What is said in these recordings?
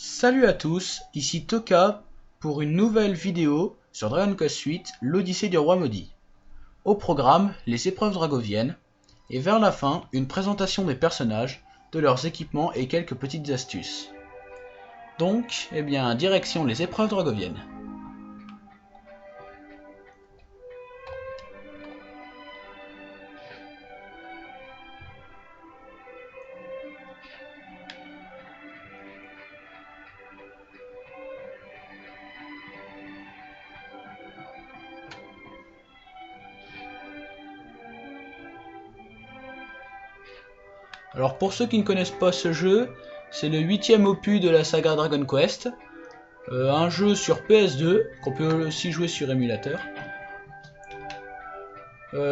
Salut à tous, ici Toka pour une nouvelle vidéo sur Dragon Quest VIII, l'Odyssée du Roi Maudit. Au programme, les épreuves dragoviennes, et vers la fin, une présentation des personnages, de leurs équipements et quelques petites astuces. Donc, direction les épreuves dragoviennes. Alors pour ceux qui ne connaissent pas ce jeu, c'est le 8e opus de la saga Dragon Quest, un jeu sur PS2, qu'on peut aussi jouer sur émulateur,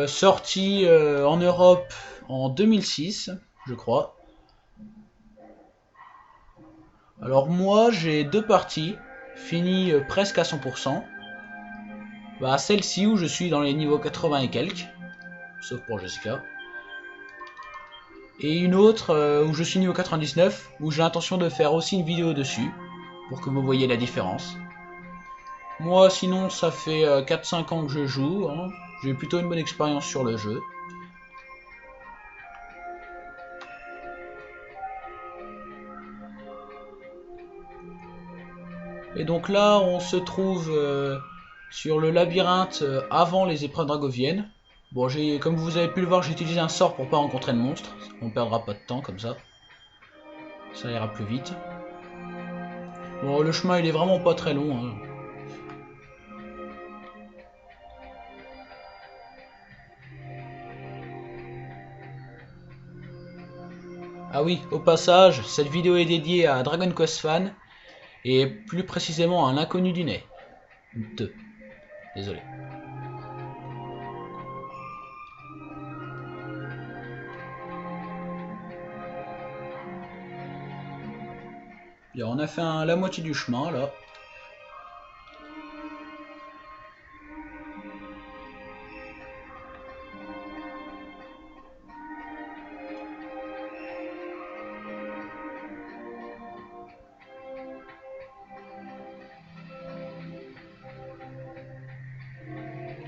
sorti en Europe en 2006, je crois. Alors moi j'ai deux parties, finies presque à 100%, celle-ci où je suis dans les niveaux 80 et quelques, sauf pour Jessica. Et une autre où je suis niveau 99, où j'ai l'intention de faire aussi une vidéo dessus, pour que vous voyez la différence. Moi sinon ça fait 4-5 ans que je joue, hein. J'ai plutôt une bonne expérience sur le jeu. Et donc là on se trouve sur le labyrinthe avant les épreuves dragoviennes. Bon, comme vous avez pu le voir, j'ai utilisé un sort pour pas rencontrer de monstre. On perdra pas de temps comme ça. Ça ira plus vite. Bon, le chemin il est vraiment pas très long, hein. Ah oui, au passage, cette vidéo est dédiée à Dragon Quest Fan, et plus précisément à un inconnu du nez. 2. Désolé. Bien, on a fait la moitié du chemin là.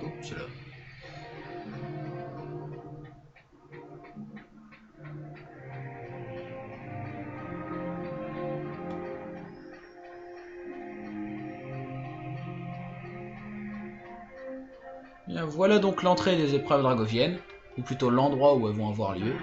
Oups, là. Bien, voilà donc l'entrée des épreuves dragoviennes, ou plutôt l'endroit où elles vont avoir lieu.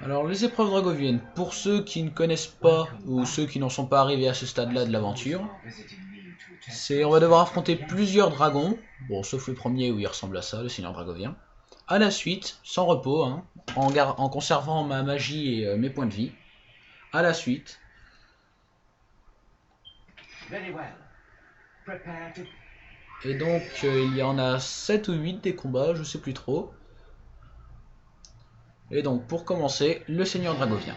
Alors les épreuves dragoviennes, pour ceux qui ne connaissent pas ou ceux qui n'en sont pas arrivés à ce stade-là de l'aventure, on va devoir affronter plusieurs dragons, bon sauf le premier où il ressemble à ça, le seigneur dragovien, à la suite, sans repos, hein, en conservant ma magie et mes points de vie, à la suite. Et donc il y en a 7 ou 8 des combats, je sais plus trop. Et donc pour commencer, le seigneur dragovien.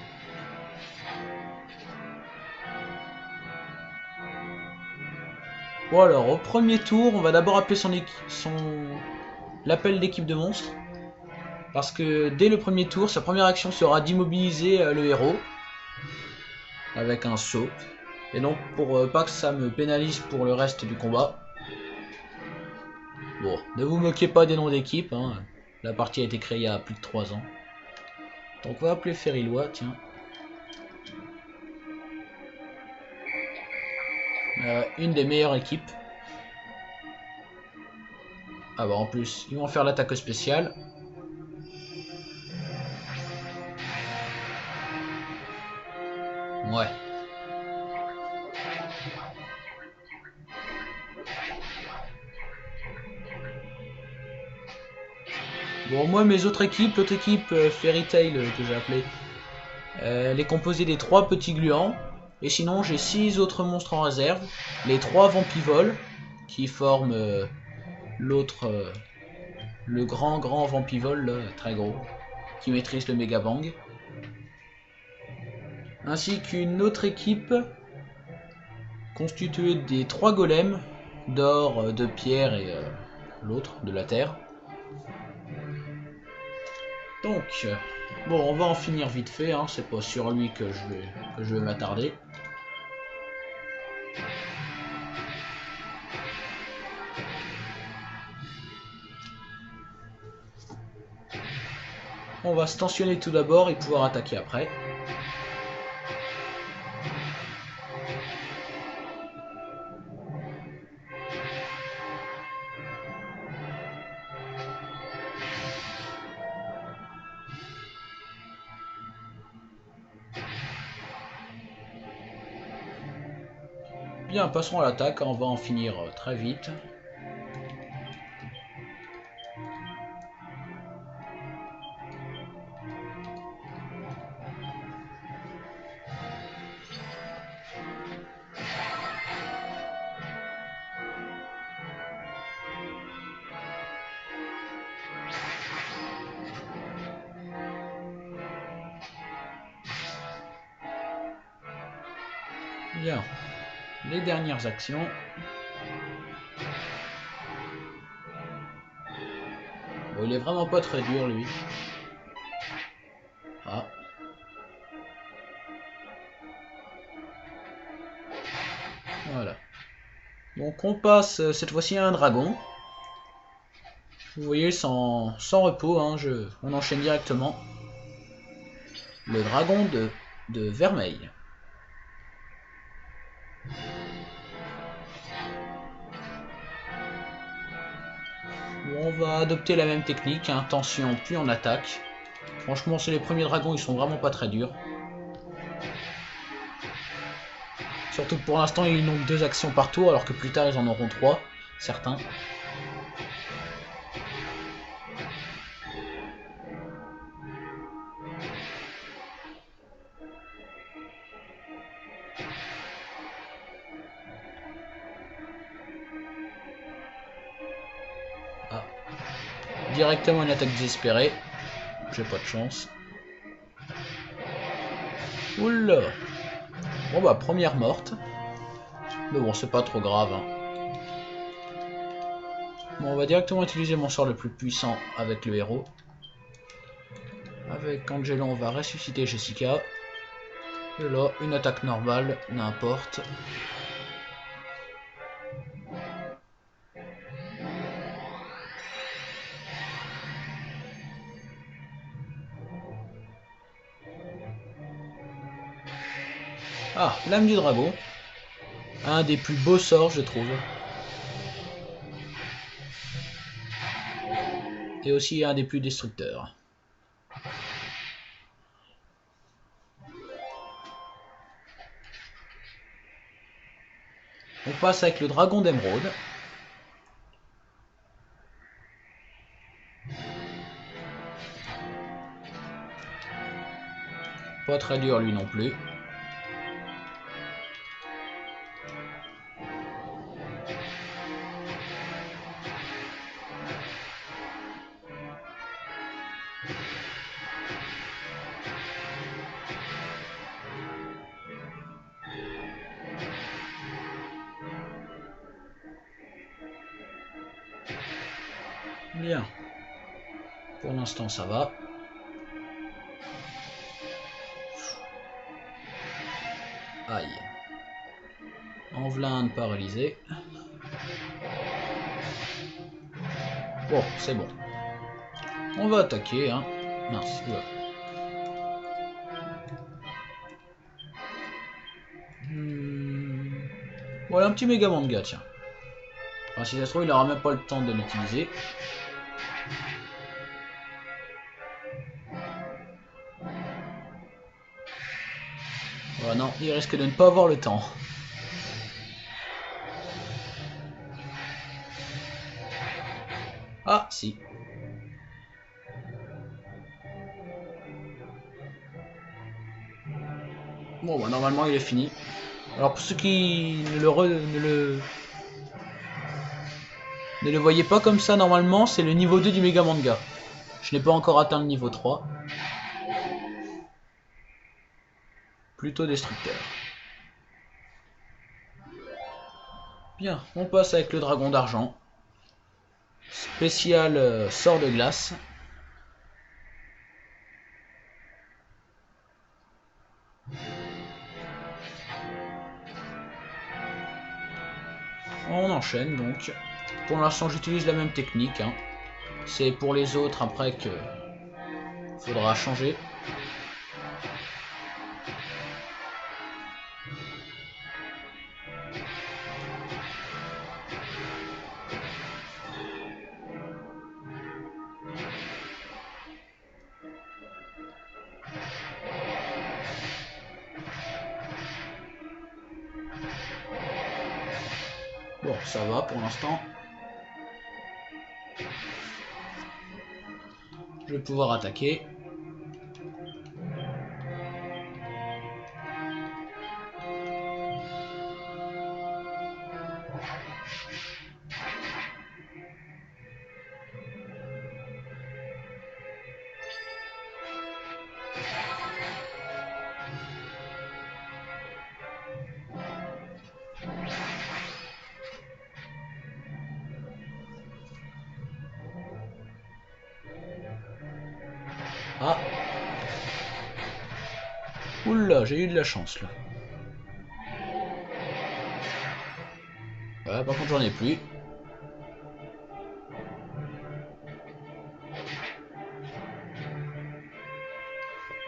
Bon alors, au premier tour, on va d'abord appeler l'appel d'équipe de monstres. Parce que dès le premier tour, sa première action sera d'immobiliser le héros. Avec un saut. Et donc pour pas que ça me pénalise pour le reste du combat. Bon, ne vous moquez pas des noms d'équipe, hein. La partie a été créée il y a plus de 3 ans. Donc on va appeler Férilois, tiens. Une des meilleures équipes. Ah bah en plus, ils vont faire l'attaque spéciale. Ouais. Bon, moi, mes autres équipes, l'autre équipe Fairy Tail que j'ai appelée, elle est composée des 3 petits gluants. Et sinon, j'ai 6 autres monstres en réserve. Les 3 vampivoles, qui forment l'autre, le grand vampivole, là, très gros, qui maîtrise le méga bang. ainsi qu'une autre équipe constituée des 3 golems d'or, de pierre et l'autre de la terre. Donc, bon, on va en finir vite fait, hein, c'est pas sur lui que je vais m'attarder. On va se tensionner tout d'abord et pouvoir attaquer après. Bien, passons à l'attaque, on va en finir très vite. Bien, les dernières actions. Bon, il est vraiment pas très dur lui. Ah. Voilà. Donc on passe cette fois-ci à un dragon. Vous voyez, sans repos, hein, on enchaîne directement. Le dragon de vermeil. On va adopter la même technique, hein, tension puis on attaque. Franchement, c'est les premiers dragons, ils sont vraiment pas très durs. Surtout que pour l'instant, ils n'ont que 2 actions par tour, alors que plus tard, ils en auront 3, certains. Ah. Directement une attaque désespérée. J'ai pas de chance. Oula. Bon bah, première morte. Mais bon, c'est pas trop grave. Hein. Bon, on va directement utiliser mon sort le plus puissant avec le héros. Avec Angelo, on va ressusciter Jessica. Et là, une attaque normale, n'importe. Ah, l'âme du dragon. Un des plus beaux sorts, je trouve. Et aussi un des plus destructeurs. On passe avec le dragon d'émeraude. Pas très dur lui non plus. Bien. Pour l'instant, ça va. Aïe. Envelin paralysé. Bon, c'est bon. On va attaquer, hein. Mince, oula. Voilà un petit méga manga, tiens. Enfin, si ça se trouve, il n'aura même pas le temps de l'utiliser. Voilà, non, il risque de ne pas avoir le temps. Ah, si. Bon, bah, normalement, il est fini. Alors, pour ceux qui ne le voyaient pas comme ça, normalement, c'est le niveau 2 du méga manga. Je n'ai pas encore atteint le niveau 3. plutôt destructeur. Bien, on passe avec le dragon d'argent. Spécial sort de glace. On enchaîne donc. Pour l'instant j'utilise la même technique. Hein. C'est pour les autres après que faudra changer. Bon, ça va pour l'instant. Je vais pouvoir attaquer. Ah. Oula, j'ai eu de la chance là. Voilà, par contre j'en ai plus.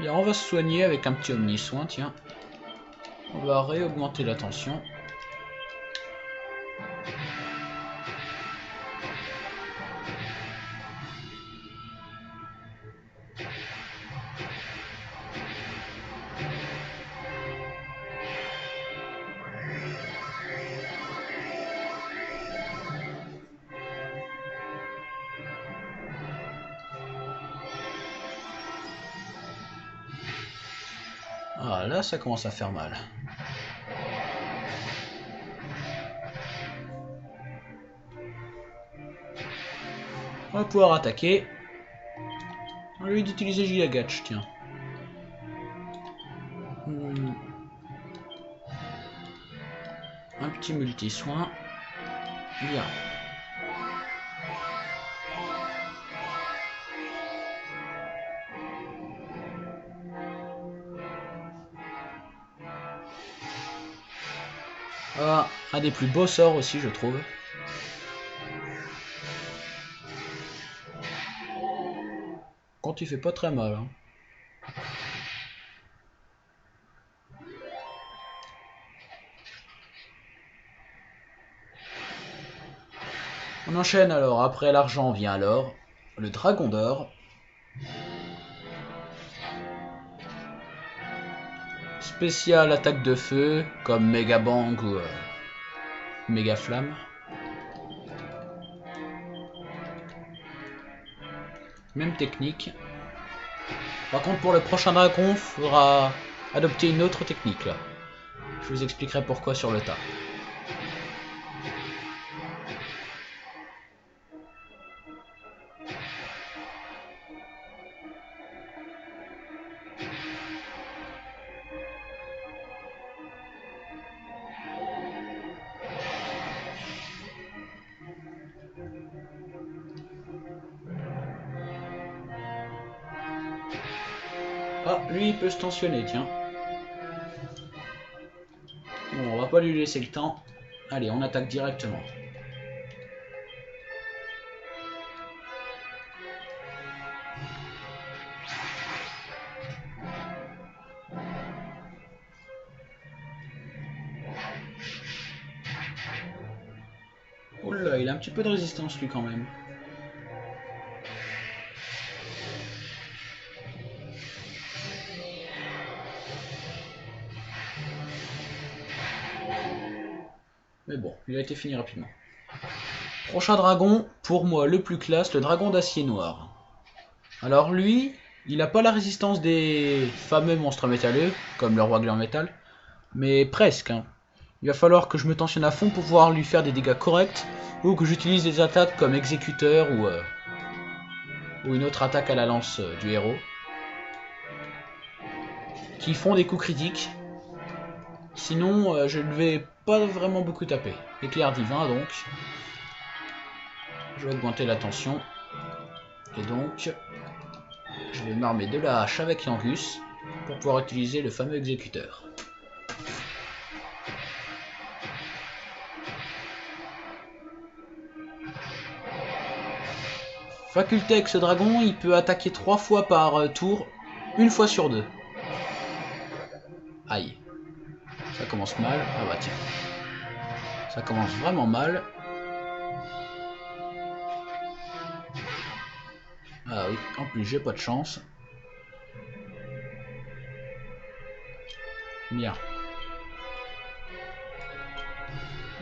Bien, on va se soigner avec un petit omni-soin, tiens. On va réaugmenter la tension. Ah, là ça commence à faire mal. On va pouvoir attaquer. On va lui d'utiliser Gigagatch, tiens. Un petit multi-soin. Bien. Ah, un des plus beaux sorts aussi, je trouve. Quand il fait pas très mal. Hein. On enchaîne alors. Après l'argent vient alors le dragon d'or. Spécial attaque de feu comme Mega Bang ou Méga Flamme. Même technique. Par contre pour le prochain dragon, il faudra adopter une autre technique là. Je vous expliquerai pourquoi sur le tas. Ah, lui il peut se tensionner, tiens. Bon, on va pas lui laisser le temps. Allez, on attaque directement. Oula, il a un petit peu de résistance lui quand même. Mais bon, il a été fini rapidement. Prochain dragon, pour moi le plus classe, le dragon d'acier noir. Alors lui, il n'a pas la résistance des fameux monstres métalleux, comme le roi gland métal, mais presque. Hein. Il va falloir que je me tensionne à fond pour pouvoir lui faire des dégâts corrects, ou que j'utilise des attaques comme exécuteur ou une autre attaque à la lance du héros, qui font des coups critiques, Sinon, je ne vais pas vraiment beaucoup taper. Éclair divin, donc. Je vais augmenter la tension. Et donc, je vais m'armer de la hache avec Yangus pour pouvoir utiliser le fameux exécuteur. Faculté avec ce dragon, il peut attaquer 3 fois par tour, une fois sur 2. Aïe. Ça commence mal. Ah bah tiens. Ça commence vraiment mal. Ah oui, en plus j'ai pas de chance. Bien.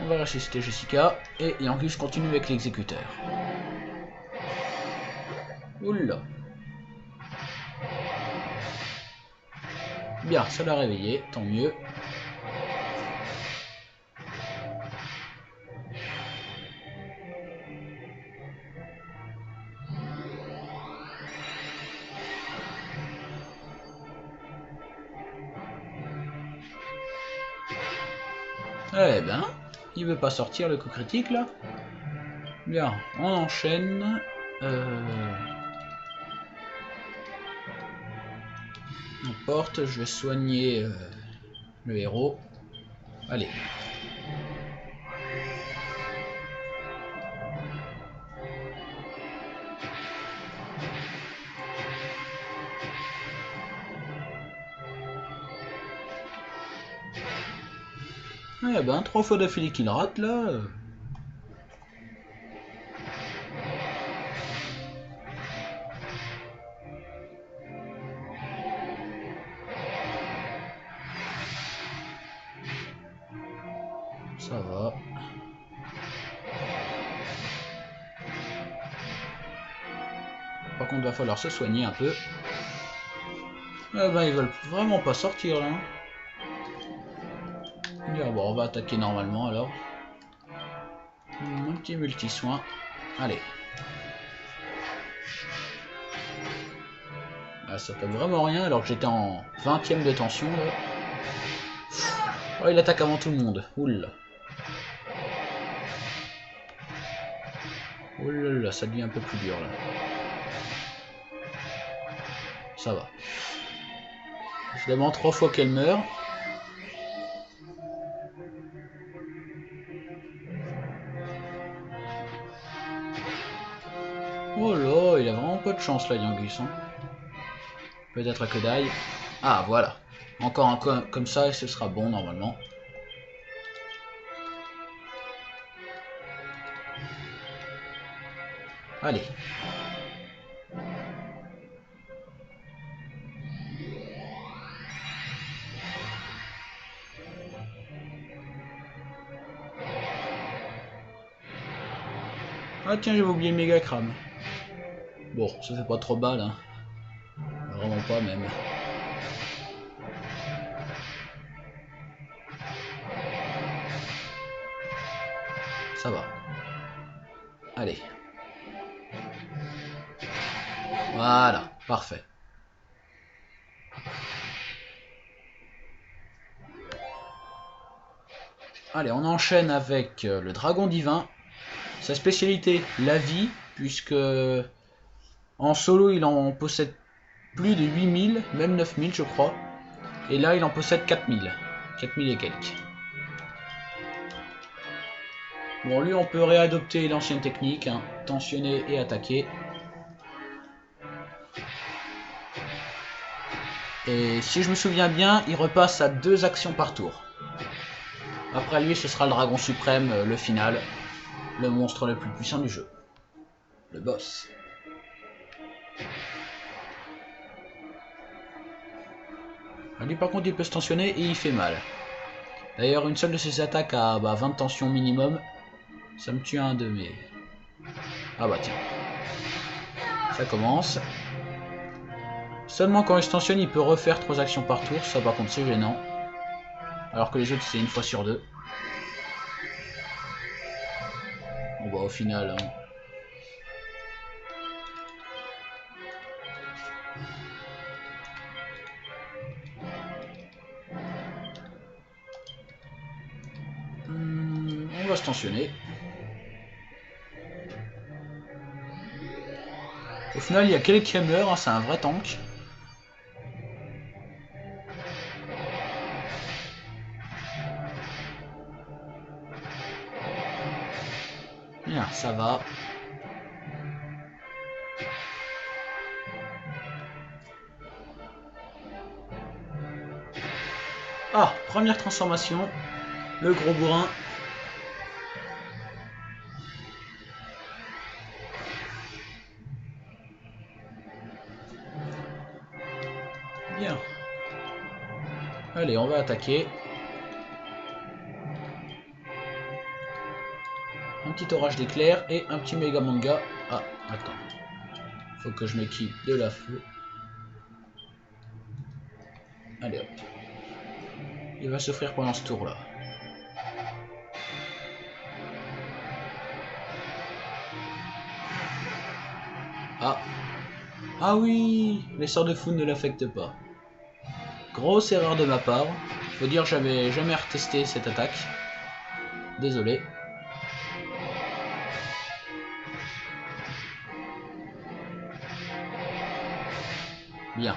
On va ressusciter Jessica. Et Yangus continue avec l'exécuteur. Oula. Bien, ça l'a réveillé, tant mieux. Eh ben, il veut pas sortir le coup critique là. Bien, on enchaîne. On porte, je vais soigner le héros. Allez. Eh ben, 3 fois d'affilée qu'il rate là. Ça va. Par contre, va falloir se soigner un peu. Eh ben, ils veulent vraiment pas sortir là. Bien, bon, on va attaquer normalement alors. Un petit multi-soin. Allez. Ah, ça fait vraiment rien alors que j'étais en 20ème de tension là. Oh, il attaque avant tout le monde. Oula. Oula, ça devient un peu plus dur là. Ça va. C'est vraiment 3 fois qu'elle meurt. Oh là, il a vraiment pas de chance là, Yangus. Hein. Peut-être que d'ail. Ah, voilà. Encore un comme ça et ce sera bon normalement. Allez. Ah tiens, j'avais oublié le méga crame. Bon, ça fait pas trop mal, hein. Vraiment pas même. Ça va. Allez. Voilà, parfait. Allez, on enchaîne avec le dragon divin. Sa spécialité, la vie, puisque en solo il en possède plus de 8000, même 9000 je crois. Et là il en possède 4000. 4000 et quelques. Bon, lui on peut réadopter l'ancienne technique, hein, tensionner et attaquer. Et si je me souviens bien, il repasse à 2 actions par tour. Après lui, ce sera le dragon suprême, le final. Le monstre le plus puissant du jeu. Le boss. Lui par contre il peut se tensionner et il fait mal. D'ailleurs une seule de ses attaques à 20 tensions minimum. Ça me tue un de mes... Ah bah tiens. Ça commence. Seulement quand il se tensionne il peut refaire 3 actions par tour. Ça par contre c'est gênant. Alors que les autres c'est une fois sur 2. Bon bah au final... Hein. va se tensionner. Au final, il y a quelques meurent, hein, c'est un vrai tank. Bien, ça va. Ah, première transformation. Le gros bourrin. Bien. Allez, on va attaquer. Un petit orage d'éclairs et un petit méga manga. Ah, attends. Faut que je m'équipe de la feu. Allez hop. Il va souffrir pendant ce tour là. Ah. Ah oui, les sorts de foudre ne l'affectent pas. Grosse erreur de ma part. Faut dire que j'avais jamais retesté cette attaque. Désolé. Bien.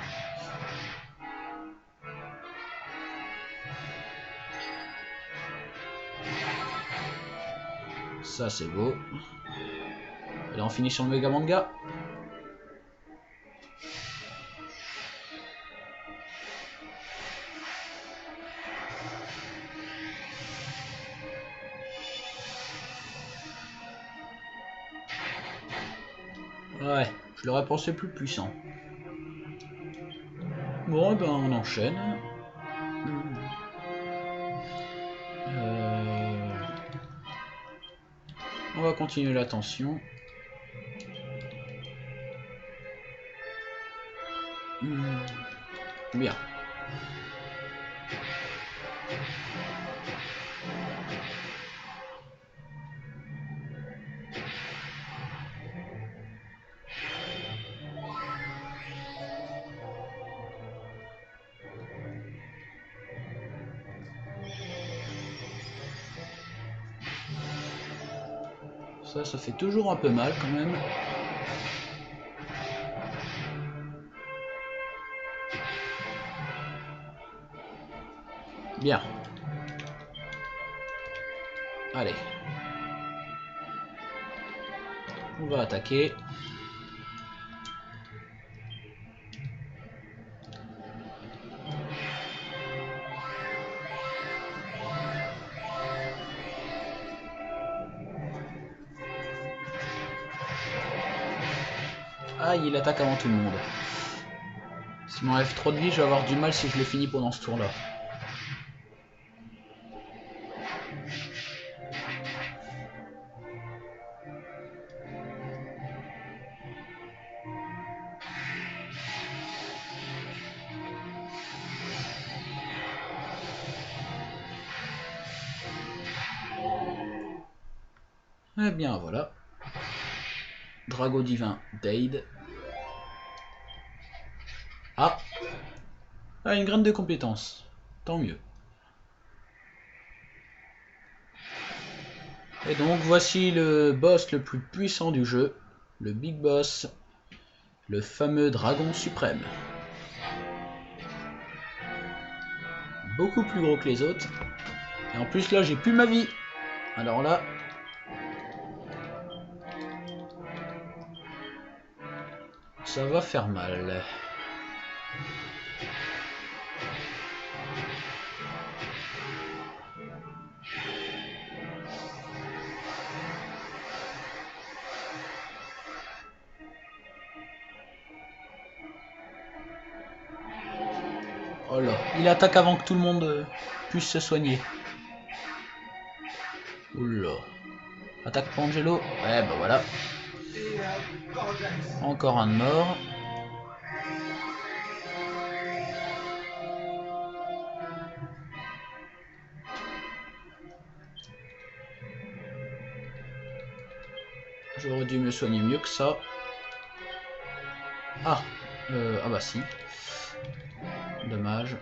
Ça c'est beau. Et là on finit sur le méga manga. Ouais, je l'aurais pensé plus puissant. Bon, ben on enchaîne. On va continuer la tension. Bien. Ça fait toujours un peu mal quand même. Bien. Allez. On va attaquer. Ah, il attaque avant tout le monde. S'il m'enlève trop de vie, je vais avoir du mal si je l'ai fini pendant ce tour-là. Eh bien, voilà. Drago divin d'Aid. Ah. Ah, une graine de compétence. Tant mieux. Et donc, voici le boss le plus puissant du jeu. Le Big Boss. Le fameux dragon suprême. Beaucoup plus gros que les autres. Et en plus, là, j'ai plus ma vie. Alors là... ça va faire mal. Oh là, il attaque avant que tout le monde puisse se soigner. Oula. Attaque Pangelo. Ouais, bah voilà. Encore un de mort. J'aurais dû me soigner mieux que ça. Ah, ah bah si. Dommage.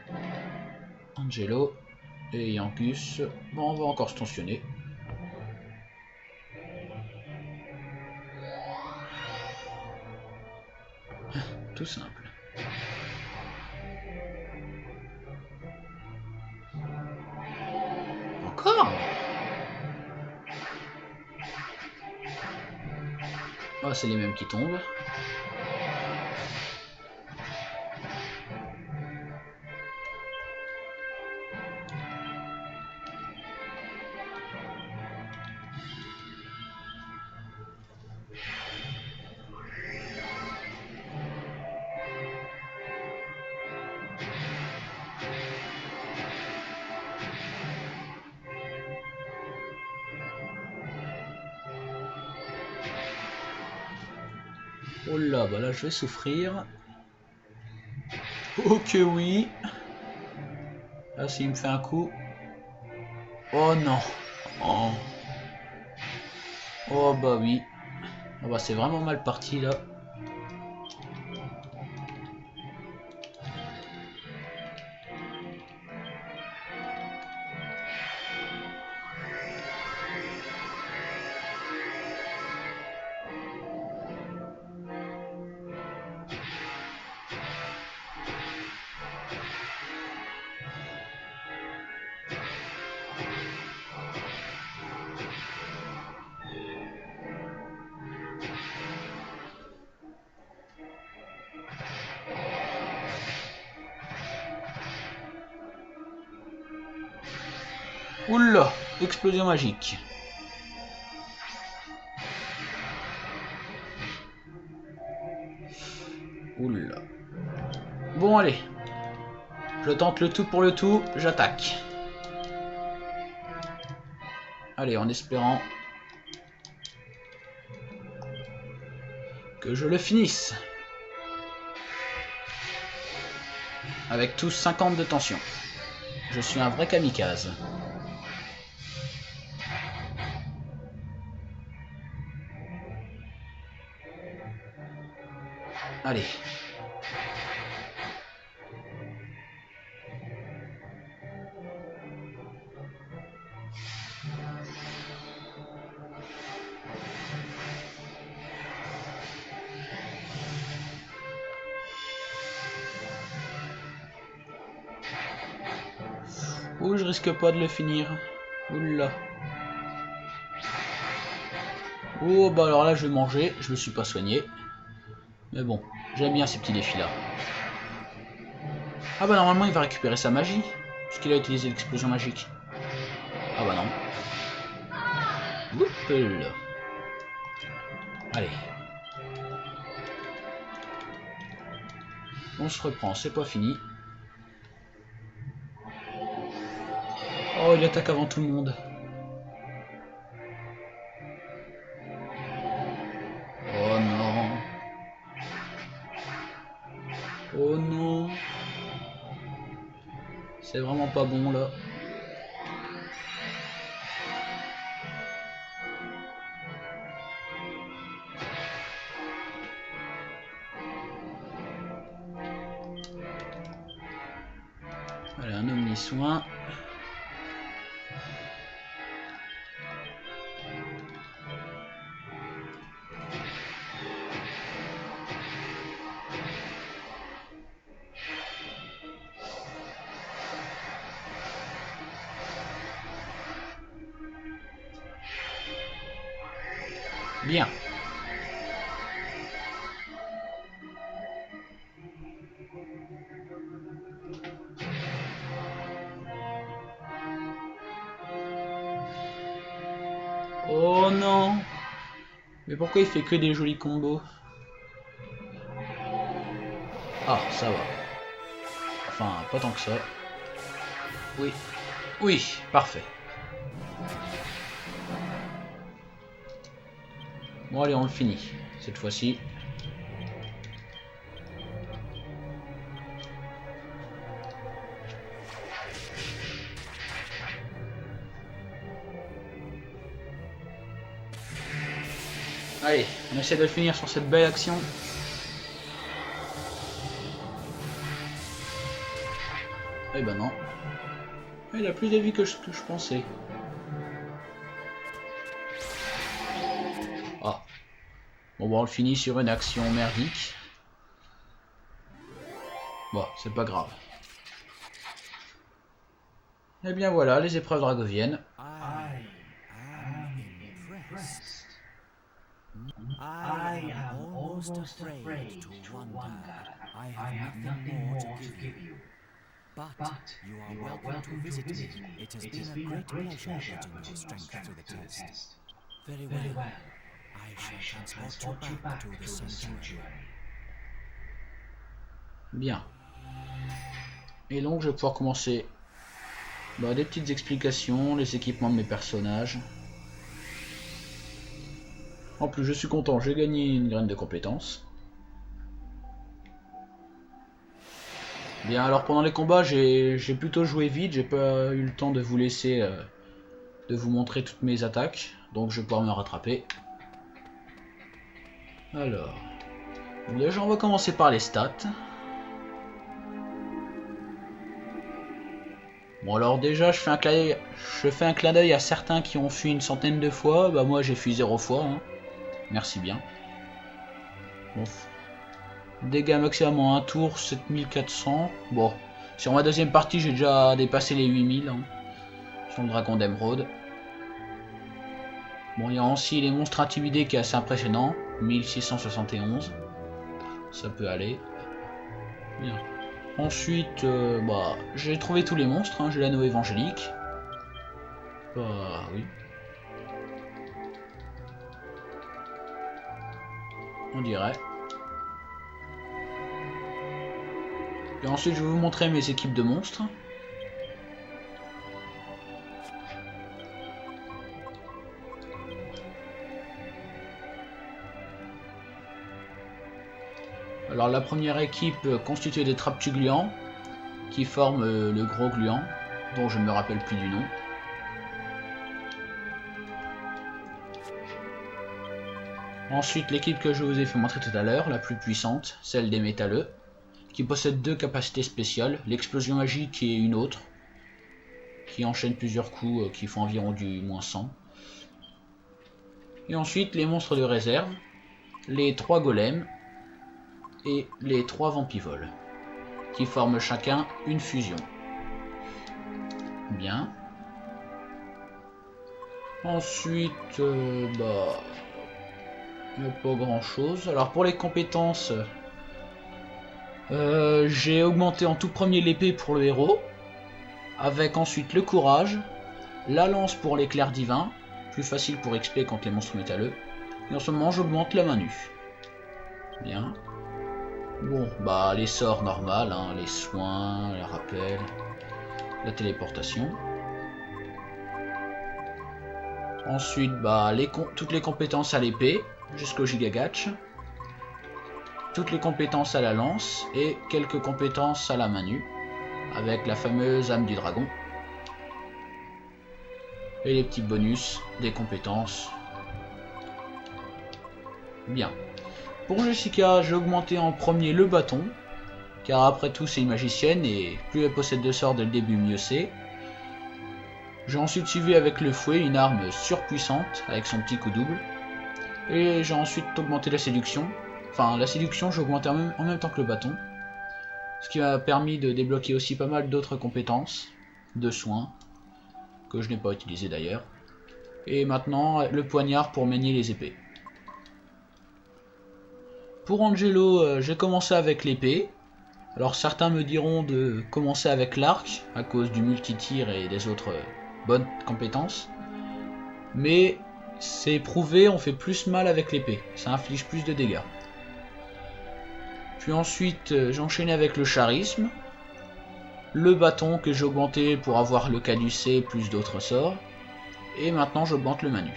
Angelo et Yankus. Bon, on va encore se tensionner. tout simple. Encore? Oh, c'est les mêmes qui tombent. Oh là, bah là je vais souffrir. Oh que oui. Là s'il me fait un coup. Oh non. Oh, oh bah oui. Oh bah c'est vraiment mal parti là. Oula, explosion magique. Oula. Bon allez. Je tente le tout pour le tout, j'attaque. Allez, en espérant que je le finisse. Avec tous 50 de tension. Je suis un vrai kamikaze. Allez. Ouh, je risque pas de le finir. Oula. Oh, bah alors là, je vais manger. Je me suis pas soigné. Mais bon, j'aime bien ces petits défis-là. Ah bah normalement, il va récupérer sa magie. Puisqu'il a utilisé l'explosion magique. Ah bah non. Oups. Allez. On se reprend, c'est pas fini. Oh, il attaque avant tout le monde. Oh non. Oh non. C'est vraiment pas bon là. Allez, un omni-soin. Bien. Oh non. Mais pourquoi il fait que des jolis combos? Ah, ça va. Enfin, pas tant que ça. Oui. Oui, parfait. Bon allez, on le finit. Cette fois-ci. Allez, on essaie de le finir sur cette belle action. Eh ben non. Il a plus de vie que je pensais. Ah. Bon, on le finit sur une action merdique. Bon, c'est pas grave. Et bien voilà, les épreuves dragoviennes. I am impressed. I am almost afraid to wonder. I have nothing more to give you. But you are welcome to visit me. It has been a great pleasure putting your strength to the test. Very well. I shall transport you back to the sanctuary. Bien. Et donc je vais pouvoir commencer des petites explications, les équipements de mes personnages. En plus je suis content, j'ai gagné une graine de compétence. Bien, alors pendant les combats j'ai plutôt joué vite, j'ai pas eu le temps de vous laisser de vous montrer toutes mes attaques, donc je vais pouvoir me rattraper. Alors, déjà on va commencer par les stats. Bon alors déjà je fais un clin d'œil à certains qui ont fui une centaine de fois, bah moi j'ai fui 0 fois, hein. Merci bien. Bon. Dégâts maximum en un tour 7400, bon, sur ma deuxième partie j'ai déjà dépassé les 8000 hein, sur le dragon d'émeraude. Bon il y a aussi les monstres intimidés qui est assez impressionnant, 1671, ça peut aller. Bien. Ensuite, j'ai trouvé tous les monstres, hein. J'ai l'anneau évangélique. Oui. On dirait. Et ensuite, je vais vous montrer mes équipes de monstres. Alors la première équipe constituée des Traptus gluants qui forment le gros gluant dont je ne me rappelle plus du nom. Ensuite l'équipe que je vous ai fait montrer tout à l'heure, la plus puissante, celle des métalleux, qui possède deux capacités spéciales, l'explosion magique et une autre, qui enchaîne plusieurs coups qui font environ du moins 100. Et ensuite les monstres de réserve, les 3 golems, et les 3 vampivoles, qui forment chacun une fusion. Bien. Ensuite, il n'y a pas grand chose. Alors pour les compétences, j'ai augmenté en tout premier l'épée pour le héros, avec ensuite le courage, la lance pour l'éclair divin, plus facile pour XP contre les monstres métalleux, et en ce moment j'augmente la main nue. Bien. Bon, les sorts normales, hein, les soins, les rappels, la téléportation. Ensuite, toutes les compétences à l'épée, jusqu'au gigagatch. Toutes les compétences à la lance, et quelques compétences à la main nue, avec la fameuse âme du dragon. Et les petits bonus des compétences. Bien. Pour Jessica, j'ai augmenté en premier le bâton, car après tout c'est une magicienne et plus elle possède de sorts dès le début, mieux c'est. J'ai ensuite suivi avec le fouet, une arme surpuissante avec son petit coup double. Et j'ai ensuite augmenté la séduction. Enfin, la séduction j'ai augmenté en même temps que le bâton, ce qui m'a permis de débloquer aussi pas mal d'autres compétences, de soins, que je n'ai pas utilisé d'ailleurs. Et maintenant le poignard pour manier les épées. Pour Angelo, j'ai commencé avec l'épée. Alors certains me diront de commencer avec l'arc, à cause du multi-tir et des autres bonnes compétences. Mais c'est prouvé, on fait plus mal avec l'épée, ça inflige plus de dégâts. Puis ensuite, j'ai enchaîné avec le charisme, le bâton que j'ai augmenté pour avoir le caducé plus d'autres sorts, et maintenant j'augmente le manu.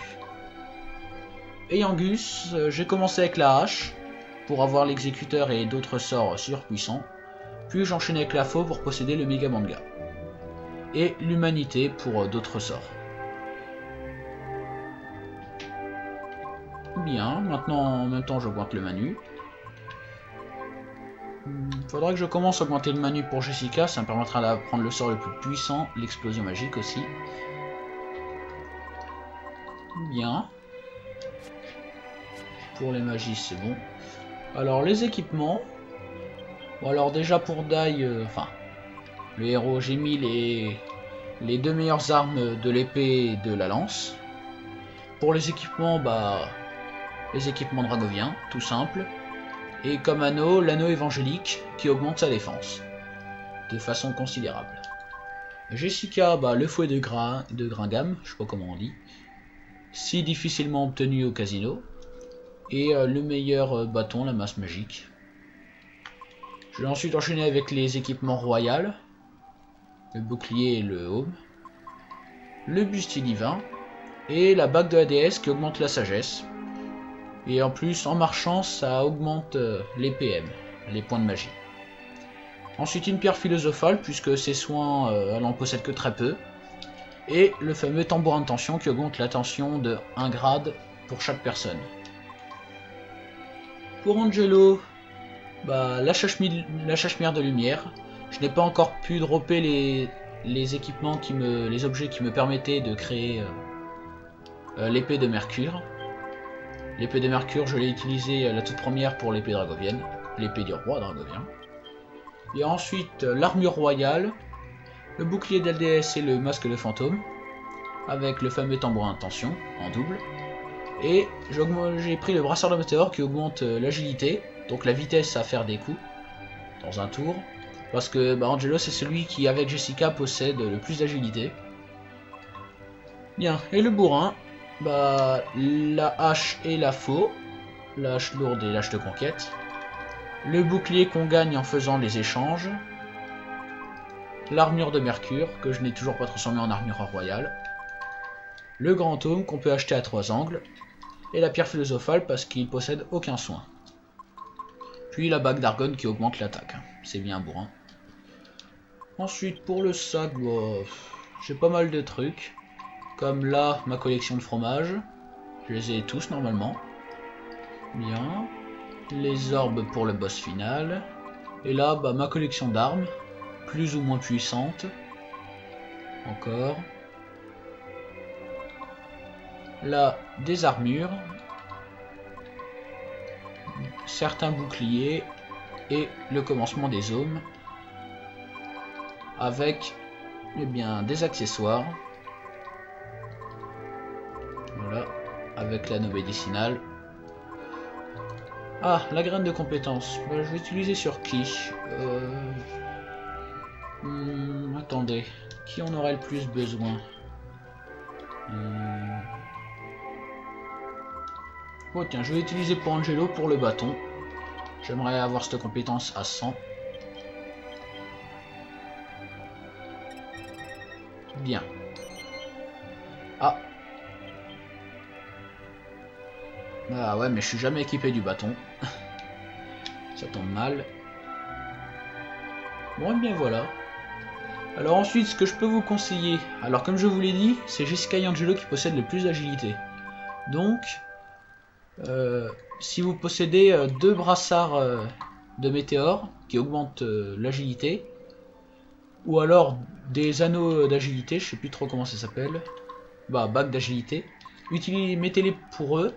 Et Angus, j'ai commencé avec la hache, pour avoir l'exécuteur et d'autres sorts surpuissants, puis j'enchaînais avec la faux pour posséder le méga manga, et l'humanité pour d'autres sorts. Bien, maintenant en même temps j'augmente le manu. Faudra que je commence à augmenter le manu pour Jessica, ça me permettra d'apprendre le sort le plus puissant, l'explosion magique aussi. Bien. Pour les magies c'est bon. Alors les équipements, Bon alors déjà pour Dai, enfin le héros, j'ai mis les deux meilleures armes de l'épée et de la lance. Pour les équipements, bah les équipements dragoviens, tout simple. Et comme anneau, l'anneau évangélique qui augmente sa défense de façon considérable. Jessica, bah le fouet de Gringham, je sais pas comment on dit, si difficilement obtenu au casino. Et le meilleur bâton, la masse magique. Je vais ensuite enchaîner avec les équipements royaux, le bouclier et le haume, le bustier divin et la bague de la déesse qui augmente la sagesse. Et en plus, en marchant, ça augmente les PM, les points de magie. Ensuite, une pierre philosophale, puisque ses soins, elle en possède que très peu. Et le fameux tambourin de tension qui augmente la tension de 1 grade pour chaque personne. Pour Angelo, bah, la chachemire de lumière. Je n'ai pas encore pu dropper les équipements les objets qui me permettaient de créer l'épée de Mercure. L'épée de Mercure, je l'ai utilisée la toute première pour l'épée dragovienne, l'épée du roi dragovien. Et ensuite l'armure royale, le bouclier d'LDS et le masque de fantôme, avec le fameux tambourin de tension en double. Et j'ai pris le brassard de météore qui augmente l'agilité, donc la vitesse à faire des coups dans un tour. Parce que bah, Angelo c'est celui qui avec Jessica possède le plus d'agilité. Bien, et le bourrin, bah, la hache et la faux, la hache lourde et l'hache de conquête. Le bouclier qu'on gagne en faisant les échanges. L'armure de Mercure, que je n'ai toujours pas transformée en armure royale. Le grand tome qu'on peut acheter à 3 angles. Et la pierre philosophale parce qu'il possède aucun soin. Puis la bague d'Argonne qui augmente l'attaque. C'est bien bourrin. Ensuite pour le sac, bah, j'ai pas mal de trucs. Comme là, ma collection de fromages. Je les ai tous normalement. Bien. Les orbes pour le boss final. Et là, bah, ma collection d'armes. Plus ou moins puissantes. Encore. Là, des armures, certains boucliers et le commencement des aumes avec des accessoires. Voilà, avec l'anneau médicinal. Ah, la graine de compétence. Je vais utiliser sur qui attendez, qui en aurait le plus besoin? Oh tiens, je vais utiliser pour Angelo pour le bâton. J'aimerais avoir cette compétence à 100. Bien. Ah. Ah ouais, mais je suis jamais équipé du bâton. Ça tombe mal. Bon, et bien voilà. Alors ensuite, ce que je peux vous conseiller, alors comme je vous l'ai dit, c'est Jessica et Angelo qui possèdent le plus d'agilité. Donc, si vous possédez 2 brassards de météore qui augmentent l'agilité, ou alors des anneaux d'agilité, je sais plus trop comment ça s'appelle, bah bague d'agilité, mettez-les pour eux,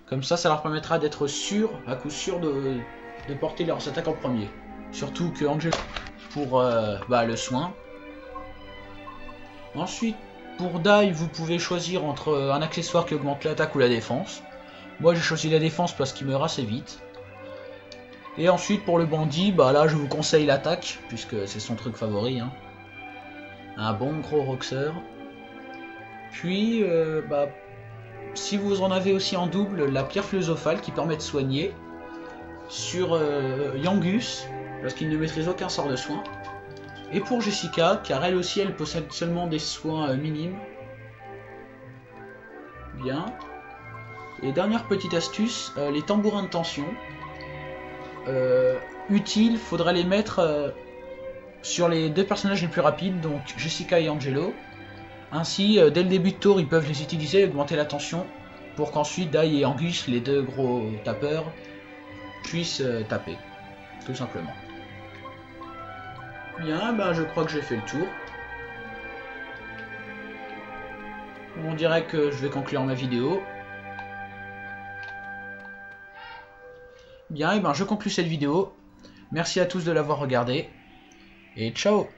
comme ça leur permettra d'être sûr, à coup sûr de porter leurs attaques en premier. Surtout que Angelo pour le soin. Ensuite, pour Dai, vous pouvez choisir entre un accessoire qui augmente l'attaque ou la défense. Moi j'ai choisi la défense parce qu'il meurt assez vite. Et ensuite pour le bandit, bah là je vous conseille l'attaque, puisque c'est son truc favori. Hein. Un bon gros roxeur. Puis, si vous en avez aussi en double, la pierre philosophale qui permet de soigner. Sur Yangus, parce qu'il ne maîtrise aucun sort de soin. Et pour Jessica, car elle aussi elle possède seulement des soins minimes. Bien. Et dernière petite astuce, les tambourins de tension. Utiles, faudrait les mettre sur les 2 personnages les plus rapides, donc Jessica et Angelo. Ainsi, dès le début de tour, ils peuvent les utiliser et augmenter la tension, pour qu'ensuite Dai et Angus, les 2 gros tapeurs, puissent taper, tout simplement. Bien, je crois que j'ai fait le tour. On dirait que je vais conclure ma vidéo. Bien, et je conclue cette vidéo. Merci à tous de l'avoir regardé. Et ciao!